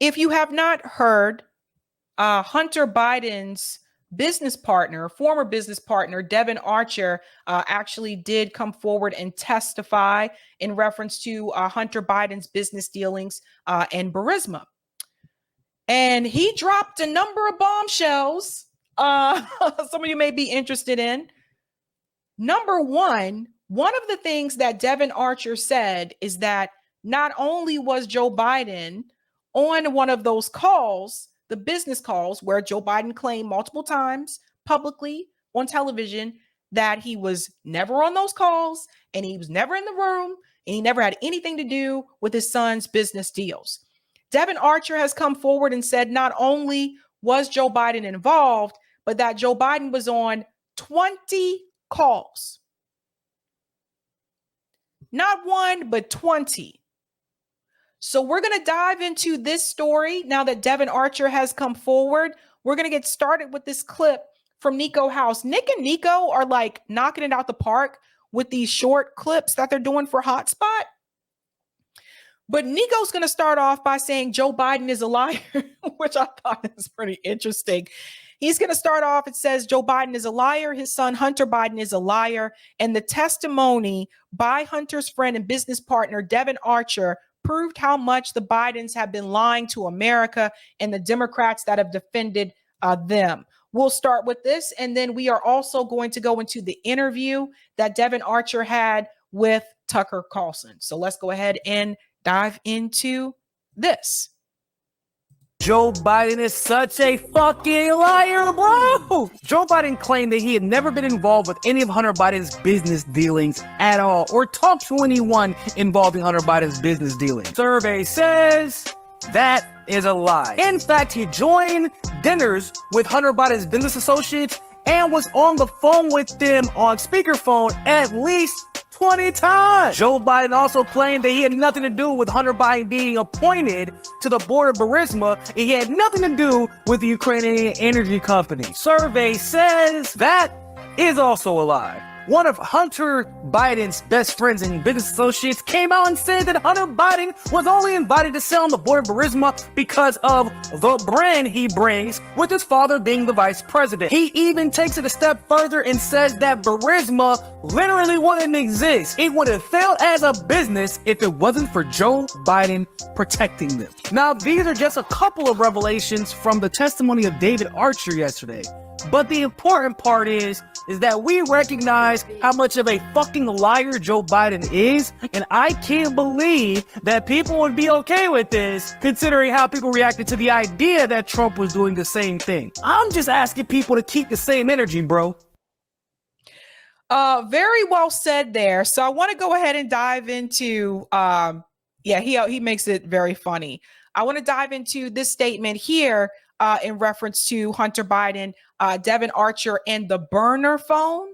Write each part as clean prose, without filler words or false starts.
If you have not heard, Hunter Biden's business partner, former business partner, Devon Archer, actually did come forward and testify in reference to Hunter Biden's business dealings and Burisma. And he dropped a number of bombshells. Some of you may be interested in. Number one of the things that Devon Archer said is that not only was Joe Biden on one of those calls, the business calls where Joe Biden claimed multiple times publicly on television that he was never on those calls and he was never in the room and he never had anything to do with his son's business deals. Devon Archer has come forward and said not only was Joe Biden involved, but that Joe Biden was on 20 calls. Not one, but 20. So we're going to dive into this story now that Devon Archer has come forward. We're going to get started with this clip from Nico House. Nick and Nico are like knocking it out the park with these short clips that they're doing for Hotspot. But Nico's going to start off by saying Joe Biden is a liar, which I thought is pretty interesting. He's going to start off. It says Joe Biden is a liar. His son, Hunter Biden, is a liar. And the testimony by Hunter's friend and business partner, Devon Archer, proved how much the Bidens have been lying to America and the Democrats that have defended them. We'll start with this. And then we are also going to go into the interview that Devon Archer had with Tucker Carlson. So let's go ahead and dive into this. Joe Biden is such a fucking liar, bro. Joe Biden claimed that he had never been involved with any of Hunter Biden's business dealings at all, or talked to anyone involving Hunter Biden's business dealings. Survey says that is a lie. In fact, he joined dinners with Hunter Biden's business associates and was on the phone with them on speakerphone at least 20 times. Joe Biden also claimed that he had nothing to do with Hunter Biden being appointed to the board of Burisma. He had nothing to do with the Ukrainian energy company. Survey says that is also a lie. One of Hunter Biden's best friends and business associates came out and said that Hunter Biden was only invited to sit on the board of Burisma because of the brand he brings, with his father being the vice president. He even takes it a step further and says that Burisma literally wouldn't exist. It would have failed as a business if it wasn't for Joe Biden protecting them. Now, these are just a couple of revelations from the testimony of David Archer yesterday. But the important part is that we recognize how much of a fucking liar Joe Biden is, and I can't believe that people would be okay with this, considering how people reacted to the idea that Trump was doing the same thing. I'm just asking people to keep the same energy, bro. Very well said there. So I want to go ahead and dive into, he makes it very funny. I want to dive into this statement here in reference to Hunter Biden, Devon Archer, and the burner phone.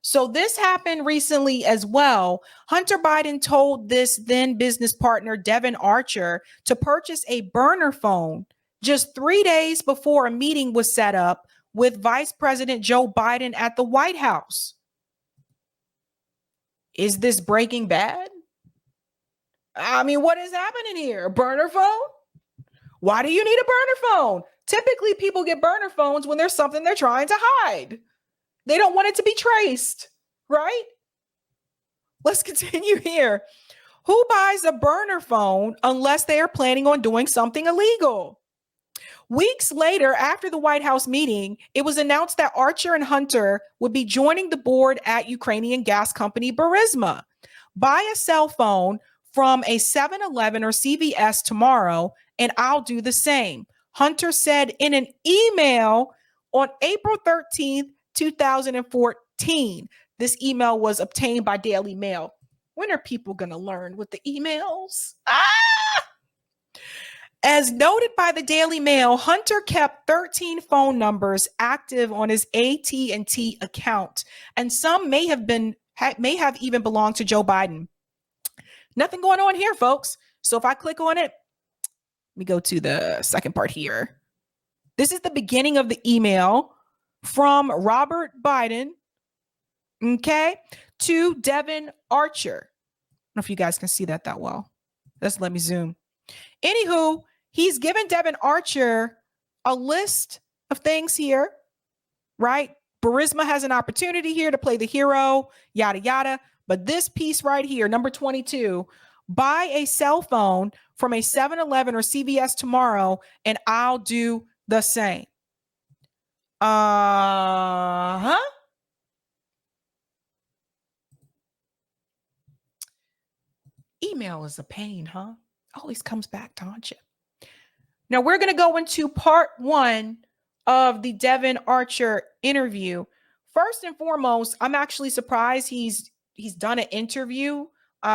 So this happened recently as well. Hunter Biden told this then business partner, Devon Archer, to purchase a burner phone just 3 days before a meeting was set up with Vice President Joe Biden at the White House. Is this Breaking Bad? I mean, what is happening here? A burner phone? Why do you need a burner phone? Typically, people get burner phones when there's something they're trying to hide. They don't want it to be traced, right? Let's continue here. Who buys a burner phone unless they are planning on doing something illegal? Weeks later, after the White House meeting, it was announced that Archer and Hunter would be joining the board at Ukrainian gas company Burisma. Buy a cell phone from a 7-Eleven or CVS tomorrow, and I'll do the same. Hunter said in an email on April 13th, 2014. This email was obtained by Daily Mail. When are people going to learn with the emails? As noted by the Daily Mail, Hunter kept 13 phone numbers active on his AT&T account, and some may have even belonged to Joe Biden. Nothing going on here, folks. So if I click on it, let me go to the second part here. This is the beginning of the email from Robert Biden, okay, to Devon Archer. I don't know if you guys can see that well. Let's let me zoom. Anywho, he's given Devon Archer a list of things here, right? Burisma has an opportunity here to play the hero, yada, yada. But this piece right here, number 22, buy a cell phone from a 7-Eleven or CVS tomorrow, and I'll do the same. Uh-huh. Email is a pain, huh? Always comes back to haunt you. Now we're going to go into part 1 of the Devon Archer interview. First and foremost, I'm actually surprised he's done an interview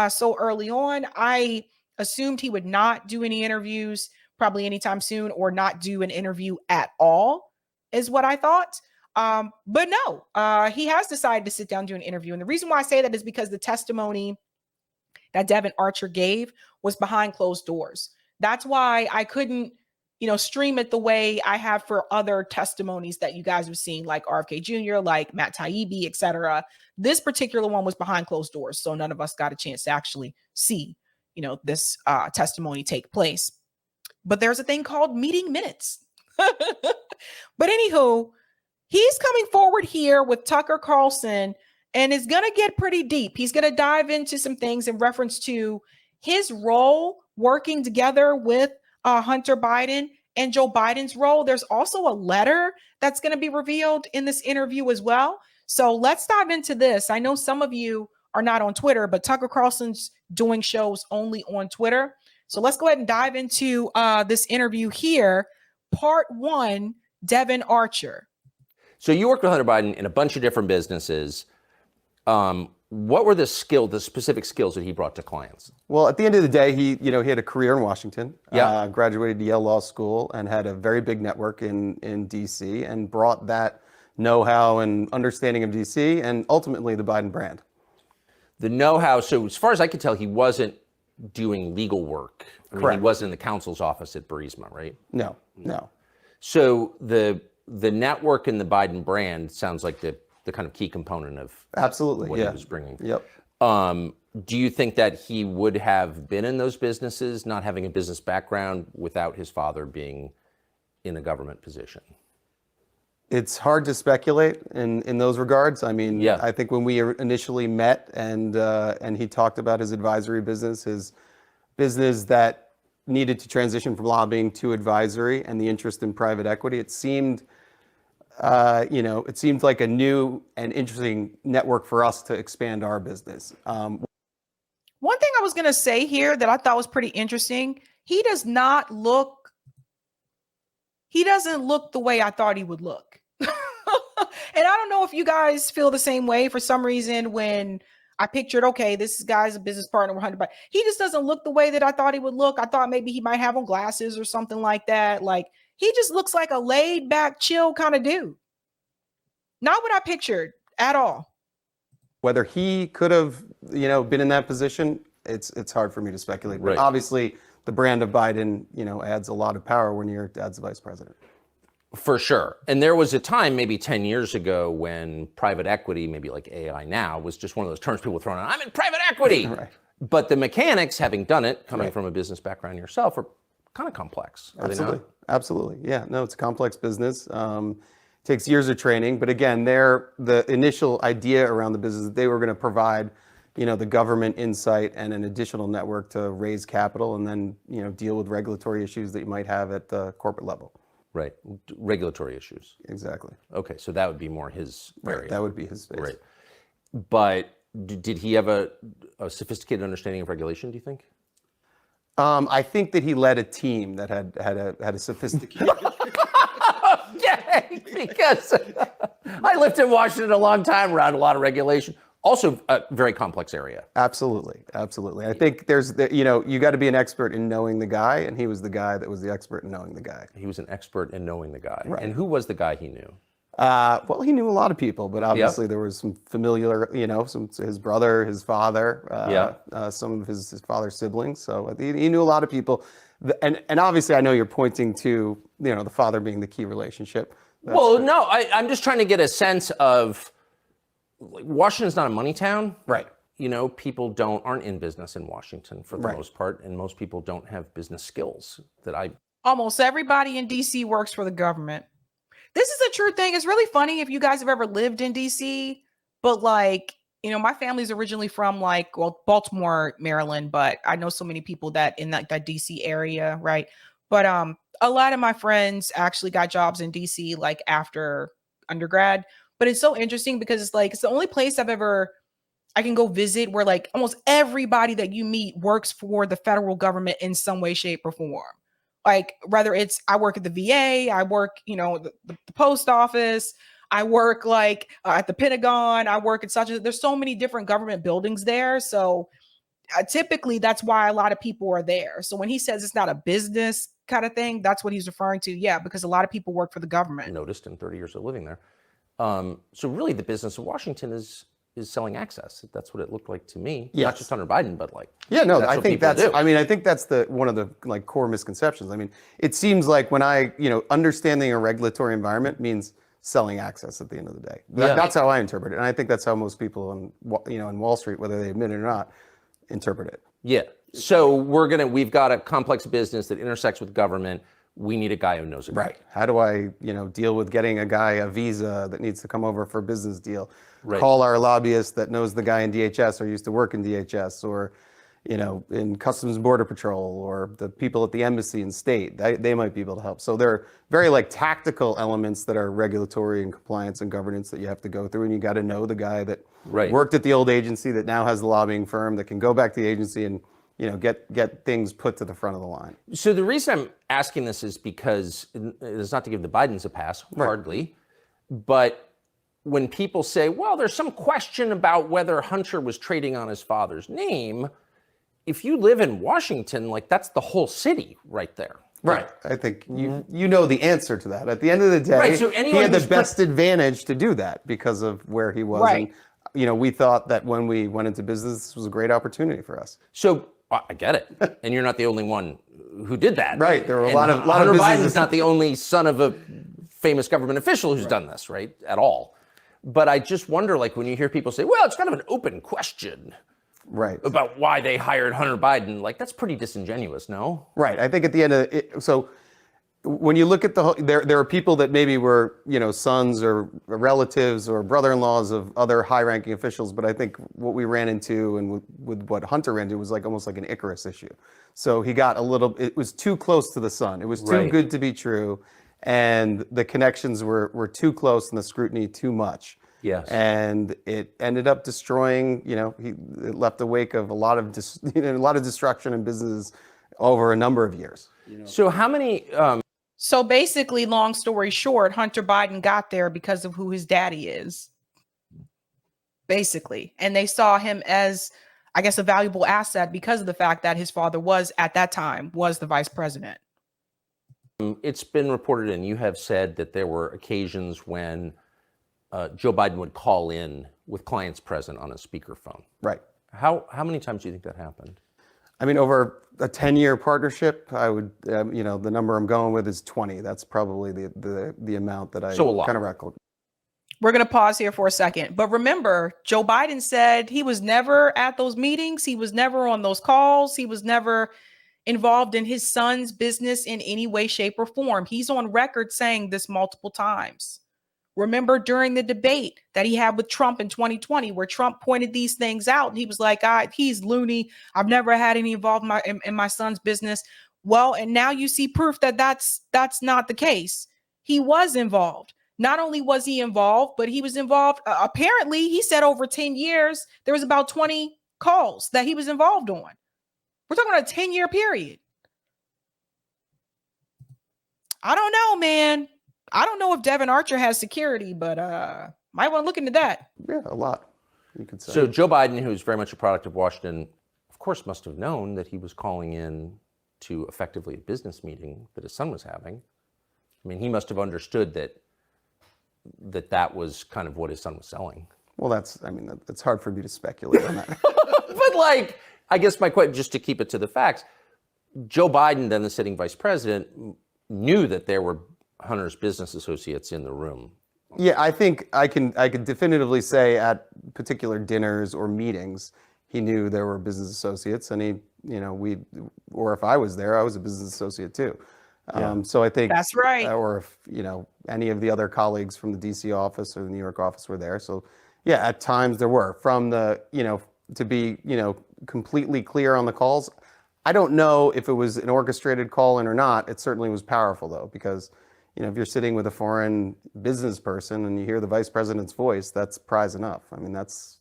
so early on. I assumed he would not do any interviews probably anytime soon, or not do an interview at all, is what I thought. But no, he has decided to sit down and do an interview. And the reason why I say that is because the testimony that Devon Archer gave was behind closed doors. That's why I couldn't, stream it the way I have for other testimonies that you guys have seen, like RFK Jr., like Matt Taibbi, etc. This particular one was behind closed doors, so none of us got a chance to actually see, this testimony take place. But there's a thing called meeting minutes. But anywho, he's coming forward here with Tucker Carlson, and it's going to get pretty deep. He's going to dive into some things in reference to his role working together with Hunter Biden and Joe Biden's role. There's also a letter that's going to be revealed in this interview as well. So let's dive into this. I know some of you are not on Twitter, but Tucker Carlson's doing shows only on Twitter. So let's go ahead and dive into this interview here. Part 1, Devon Archer. So you worked with Hunter Biden in a bunch of different businesses. What were the specific skills that he brought to clients? Well, at the end of the day, he had a career in Washington. Yeah. Graduated Yale Law School and had a very big network in D.C. and brought that know-how and understanding of D.C. and ultimately the Biden brand. The know-how. So as far as I could tell, he wasn't doing legal work. Correct. He wasn't in the counsel's office at Burisma, right? No. So the network and the Biden brand sounds like the kind of key component of absolutely what he was bringing. Yep. Do you think that he would have been in those businesses, not having a business background, without his father being in a government position? It's hard to speculate in those regards. I mean, yeah. I think when we initially met and he talked about his advisory business, his business that needed to transition from lobbying to advisory and the interest in private equity, it seemed like a new and interesting network for us to expand our business. One thing I was going to say here that I thought was pretty interesting, he doesn't look the way I thought he would look. And I don't know if you guys feel the same way. For some reason, when I pictured, okay, this guy's a business partner with Hunter Biden, he just doesn't look the way that I thought he would look. I thought maybe he might have on glasses or something like that. Like, he just looks like a laid back, chill kind of dude. Not what I pictured at all. Whether he could have, been in that position, it's hard for me to speculate. But right. Obviously, the brand of Biden, adds a lot of power when your dad's the vice president. For sure. And there was a time maybe 10 years ago when private equity, maybe like AI now, was just one of those terms people throw out, I'm in private equity. Right. But the mechanics, having done it, coming from a business background yourself, are kind of complex. Absolutely. Yeah, no, it's a complex business. Takes years of training. But again, the initial idea around the business, they were going to provide, the government insight and an additional network to raise capital and then, deal with regulatory issues that you might have at the corporate level. Right. Regulatory issues. Exactly. Okay. So that would be more his area. Right. That would be his space. Right. But did he have a sophisticated understanding of regulation, do you think? I think that he led a team that had a sophisticated. Okay, because I lived in Washington a long time around a lot of regulation. Also a very complex area. Absolutely. I think you got to be an expert in knowing the guy, and he was the guy that was the expert in knowing the guy. He was an expert in knowing the guy. Right. And who was the guy he knew? Well, he knew a lot of people, but obviously there was some familiar, his brother, his father, some of his father's siblings. So he knew a lot of people. And obviously I know you're pointing to, the father being the key relationship. No, I'm just trying to get a sense of, Washington's not a money town. Right. People aren't in business in Washington for the most part, and most people don't have business skills that I Almost everybody in DC works for the government. This is a true thing. It's really funny if you guys have ever lived in DC, but like, my family's originally from Baltimore, Maryland, but I know so many people that in that DC area, right? But a lot of my friends actually got jobs in DC like after undergrad. But it's so interesting because it's the only place I can go visit where like almost everybody that you meet works for the federal government in some way, shape, or form. Like whether it's I work at the VA, I work, the post office, I work at the Pentagon, I work at there's so many different government buildings there. So typically that's why a lot of people are there. So when he says it's not a business kind of thing, that's what he's referring to. Yeah, because a lot of people work for the government. Noticed in 30 years of living there. So really the business of Washington is selling access. That's what it looked like to me. Yes. Not just Hunter Biden, but I think that's one of the core misconceptions. I mean, it seems like when understanding a regulatory environment means selling access at the end of the day. That's how I interpret it. And I think that's how most people in Wall Street, whether they admit it or not, interpret it. Yeah. So we've got a complex business that intersects with government. We need a guy who knows it. Right. How do I, deal with getting a guy a visa that needs to come over for a business deal? Right. Call our lobbyist that knows the guy in DHS or used to work in DHS or, in Customs and Border Patrol or the people at the embassy and state. They might be able to help. So there are very tactical elements that are regulatory and compliance and governance that you have to go through. And you got to know the guy that worked at the old agency that now has the lobbying firm that can go back to the agency and get things put to the front of the line. So the reason I'm asking this is because it's not to give the Bidens a pass, hardly, but when people say, well, there's some question about whether Hunter was trading on his father's name, if you live in Washington, that's the whole city right there. Right. I think you know the answer to that. At the end of the day, so he had the best advantage to do that because of where he was. Right. And, we thought that when we went into business, this was a great opportunity for us. So I get it. And you're not the only one who did that. Right. There were a lot of Hunter businesses. Biden's not the only son of a famous government official who's done this, right? At all. But I just wonder, when you hear people say, well, it's kind of an open question. Right. About why they hired Hunter Biden. That's pretty disingenuous, no? Right. I think at the end of it, so when you look at there are people that maybe were, sons or relatives or brother-in-laws of other high-ranking officials, but I think what we ran into and with what Hunter ran into was almost like an Icarus issue. So he got it was too close to the sun. It was too good to be true. And the connections were too close and the scrutiny too much. Yes. And it ended up destroying, it left a wake of a lot of destruction in businesses over a number of years. So how many... So basically, long story short, Hunter Biden got there because of who his daddy is. Basically. And they saw him as, I guess, a valuable asset because of the fact that his father at that time, was the vice president. It's been reported, and you have said that there were occasions when Joe Biden would call in with clients present on a speakerphone. Right. How many times do you think that happened? I mean, over a 10-year partnership, I would, the number I'm going with is 20. That's probably the amount that I kind of record. We're going to pause here for a second. But remember, Joe Biden said he was never at those meetings. He was never on those calls. He was never involved in his son's business in any way, shape, or form. He's on record saying this multiple times. Remember during the debate that he had with Trump in 2020, where Trump pointed these things out and he was like, he's loony. I've never had any involvement in my son's business. Well, and now you see proof that that's not the case. He was involved. Not only was he involved, but he was involved. Apparently, he said over 10 years, there was about 20 calls that he was involved on. We're talking about a 10-year period. I don't know, man. I don't know if Devon Archer has security, but might want to look into that. Yeah, a lot, you could say. So Joe Biden, who's very much a product of Washington, of course, must have known that he was calling in to effectively a business meeting that his son was having. I mean, he must have understood that was kind of what his son was selling. Well, it's hard for me to speculate on that. But I guess my question, just to keep it to the facts, Joe Biden, then the sitting vice president, knew that there were Hunter's business associates in the room. Yeah, I think I can definitively say at particular dinners or meetings, he knew there were business associates, and or if I was there, I was a business associate too. So I think That's right. Or if any of the other colleagues from the DC office or the New York office were there. So yeah, at times there were from the to be completely clear on the calls. I don't know if it was an orchestrated call in or not. It certainly was powerful though, because if you're sitting with a foreign business person and you hear the vice president's voice, that's prize enough. I mean, that's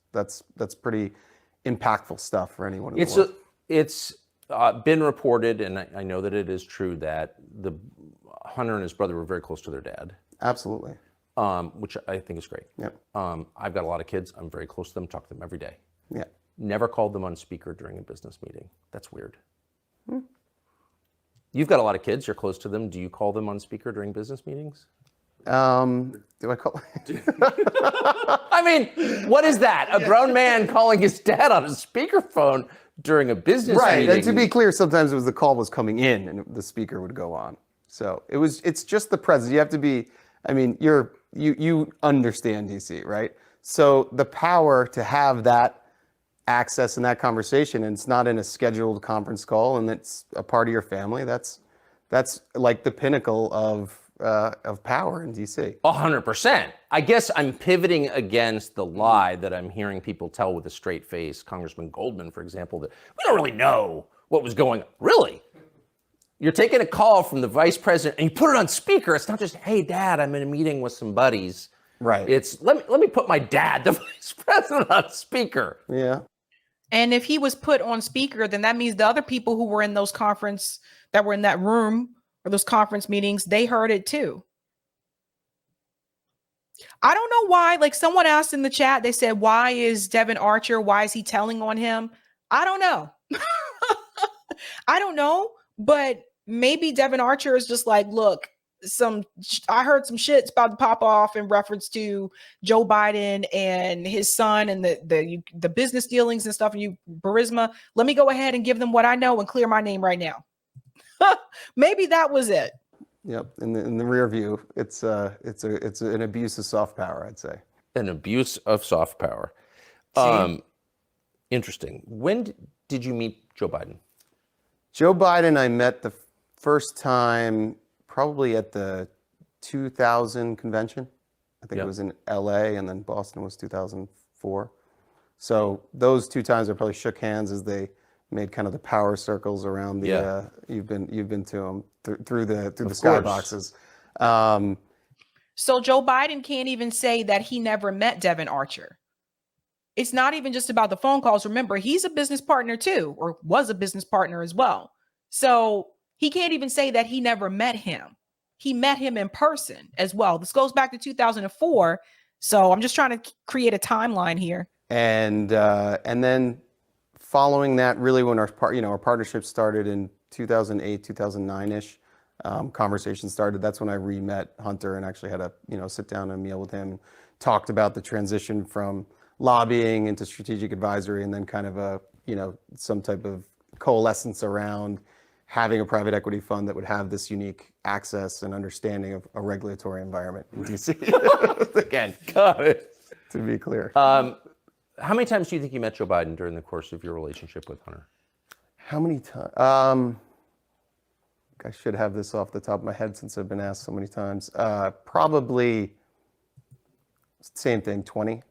pretty impactful stuff for anyone in the world. It's been reported, and I know that it is true, that the Hunter and his brother were very close to their dad. Absolutely. Which I think is great. Yep. I've got a lot of kids. I'm very close to them, talk to them every day. Yeah. Never called them on speaker during a business meeting. That's weird. You've got a lot of kids. You're close to them. Do you call them on speaker during business meetings? Do I call? I mean, what is that? A grown man calling his dad on a speakerphone during a business meeting? Right. And to be clear, sometimes the call was coming in and the speaker would go on. So it's just the presence. You have to be, I mean, you understand DC, right? So the power to have that access in that conversation, and it's not in a scheduled conference call, and it's a part of your family. That's like the pinnacle of power in DC. 100%. I guess I'm pivoting against the lie that I'm hearing people tell with a straight face. Congressman Goldman, for example, that we don't really know what was going on. Really? You're taking a call from the vice president and you put it on speaker. It's not just, hey, Dad, I'm in a meeting with some buddies. Right. It's let me put my dad, the vice president, on speaker. Yeah. And if he was put on speaker, then that means the other people who were in those conference, that were in that room or those conference meetings, they heard it too. I don't know why. Like someone asked in the chat, they said, why is Devon Archer, why is he telling on him? I don't know. I don't know, but maybe Devon Archer is just like, look, I heard some shit's about to pop off in reference to Joe Biden and his son and the business dealings and stuff, and Burisma. Let me go ahead and give them what I know and clear my name right now. Maybe that was it. Yep. In the rear view, it's an abuse of soft power, I'd say. An abuse of soft power. Interesting. When did you meet Joe Biden? Joe Biden, I met the first time probably at the 2000 convention. I think it was in LA, and then Boston was 2004. So those two times I probably shook hands as they made kind of the power circles around the you've been to them through the skyboxes. So Joe Biden can't even say that he never met Devon Archer. It's not even just about the phone calls. Remember, he's a business partner too, or was a business partner as well. So he can't even say that he never met him. He met him in person as well. This goes back to 2004. So I'm just trying to create a timeline here. And then following that, really when our partnership started in 2008, 2009-ish, conversation started. That's when I re-met Hunter and actually had a sit down and meal with him, talked about the transition from lobbying into strategic advisory, and then kind of some type of coalescence around having a private equity fund that would have this unique access and understanding of a regulatory environment in DC. Again, got it. To be clear. How many times do you think you met Joe Biden during the course of your relationship with Hunter? How many times? I should have this off the top of my head since I've been asked so many times. Probably same thing, 20.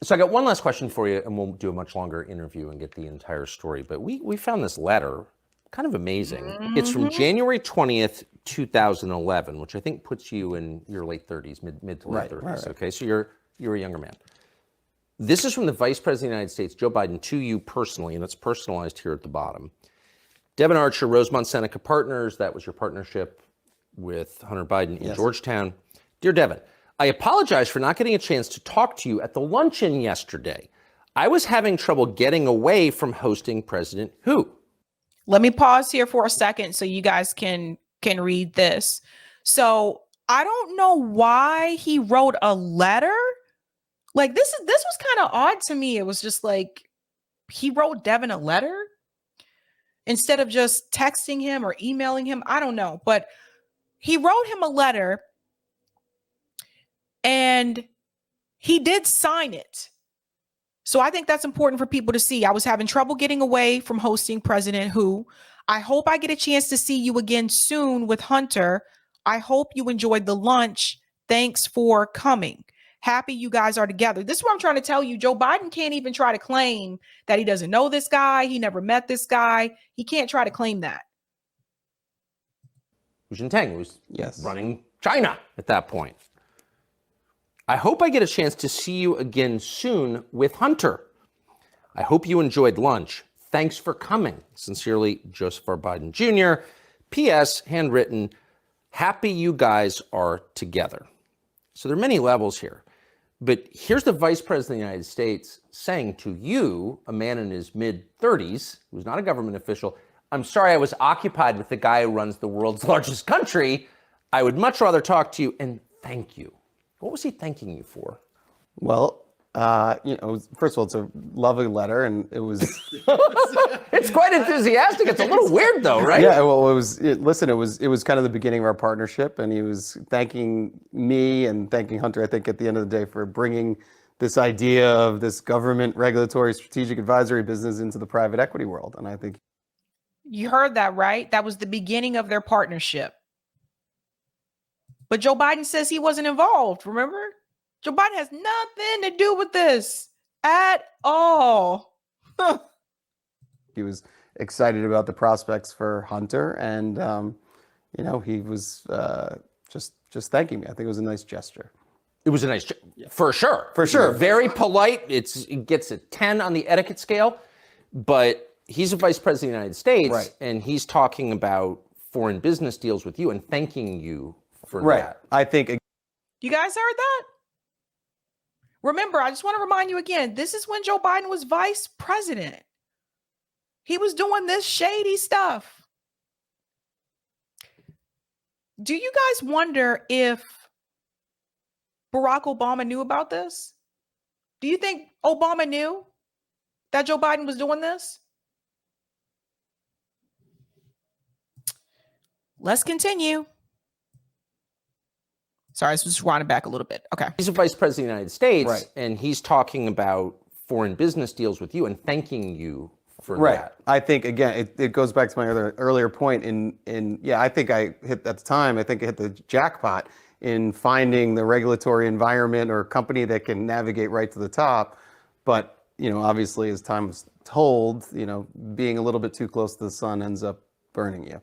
So I got one last question for you, and we'll do a much longer interview and get the entire story. But we found this letter, kind of amazing. Mm-hmm. It's from January 20th, 2011, which I think puts you in your late 30s, mid to late 30s. Right. Okay, so you're a younger man. This is from the Vice President of the United States, Joe Biden, to you personally, and it's personalized here at the bottom. Devon Archer, Rosemont Seneca Partners, that was your partnership with Hunter Biden in Georgetown. Dear Devon, I apologize for not getting a chance to talk to you at the luncheon yesterday. I was having trouble getting away from hosting President Who. Let me pause here for a second so you guys can read this. So I don't know why he wrote a letter. Like this was kind of odd to me. It was just like he wrote Devon a letter instead of just texting him or emailing him. I don't know, but he wrote him a letter and he did sign it. So I think that's important for people to see. I was having trouble getting away from hosting President Who. I hope I get a chance to see you again soon with Hunter. I hope you enjoyed the lunch. Thanks for coming. Happy you guys are together. This is what I'm trying to tell you. Joe Biden can't even try to claim that he doesn't know this guy. He never met this guy. He can't try to claim that. Hu Jintang was Yes. running China at that point. I hope I get a chance to see you again soon with Hunter. I hope you enjoyed lunch. Thanks for coming. Sincerely, Joseph R. Biden Jr. P.S. Handwritten, happy you guys are together. So there are many levels here. But here's the Vice President of the United States saying to you, a man in his mid-30s, who's not a government official, I'm sorry I was occupied with the guy who runs the world's largest country. I would much rather talk to you and thank you. What was he thanking you for? Well, first of all, it's a lovely letter, and it was. It's quite enthusiastic. It's a little weird, though, right? Yeah, well, it was kind of the beginning of our partnership, and he was thanking me and thanking Hunter, I think, at the end of the day, for bringing this idea of this government regulatory strategic advisory business into the private equity world. And I think you heard that, right? That was the beginning of their partnership. But Joe Biden says he wasn't involved, remember? Joe Biden has nothing to do with this at all. he was excited about the prospects for Hunter, and he was just thanking me. I think it was a nice gesture. It was a nice, for sure. For sure. Very polite. It gets a 10 on the etiquette scale, but he's a vice president of the United States, right, and he's talking about foreign business deals with you and thanking you for that. I think. You guys heard that? Remember, I just want to remind you again, this is when Joe Biden was vice president. He was doing this shady stuff. Do you guys wonder if Barack Obama knew about this? Do you think Obama knew that Joe Biden was doing this? Let's continue. Sorry, this was winding back a little bit. Okay. He's a vice president of the United States, right, and he's talking about foreign business deals with you and thanking you for that. I think, again, it goes back to my earlier point I think I hit the jackpot in finding the regulatory environment or company that can navigate right to the top. But, obviously, as time was told, being a little bit too close to the sun ends up burning you.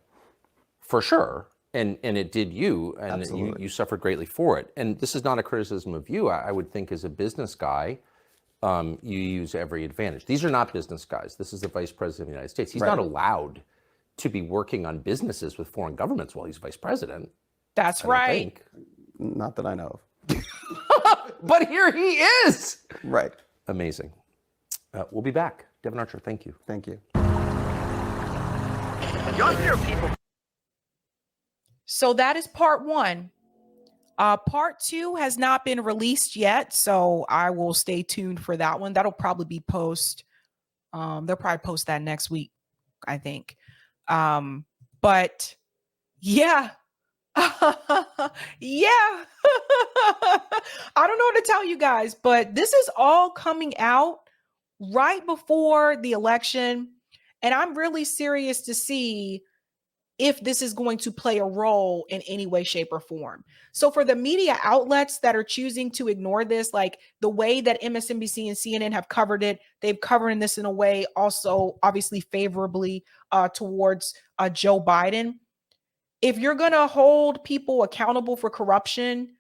For sure. And it did you, and you suffered greatly for it. And this is not a criticism of you. I would think as a business guy, you use every advantage. These are not business guys. This is the vice president of the United States. He's not allowed to be working on businesses with foreign governments while he's vice president. That's right. Not that I know of. But here he is. Right. Amazing. We'll be back. Devon Archer, thank you. Thank you. Y'all hear people. So that is part one. Part two has not been released yet, so I will stay tuned for that one. That'll probably be they'll probably post that next week, I think. But yeah. Yeah. I don't know what to tell you guys, but this is all coming out right before the election. And I'm really serious to see if this is going to play a role in any way, shape, or form. So for the media outlets that are choosing to ignore this, like the way that MSNBC and CNN have covered it, they've covered this in a way also obviously favorably towards Joe Biden. If you're going to hold people accountable for corruption,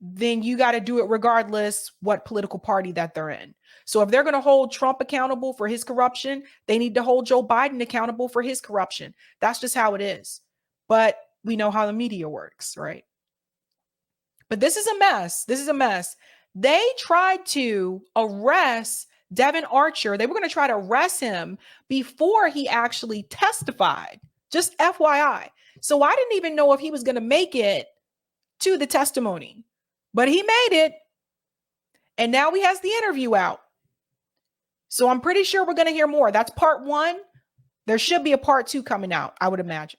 then you got to do it regardless what political party that they're in. So if they're going to hold Trump accountable for his corruption, they need to hold Joe Biden accountable for his corruption. That's just how it is. But we know how the media works, right? But this is a mess. This is a mess. They tried to arrest Devon Archer. They were going to try to arrest him before he actually testified. Just FYI. So I didn't even know if he was going to make it to the testimony, but he made it. And now he has the interview out. So I'm pretty sure we're going to hear more. That's part one. There should be a part two coming out, I would imagine.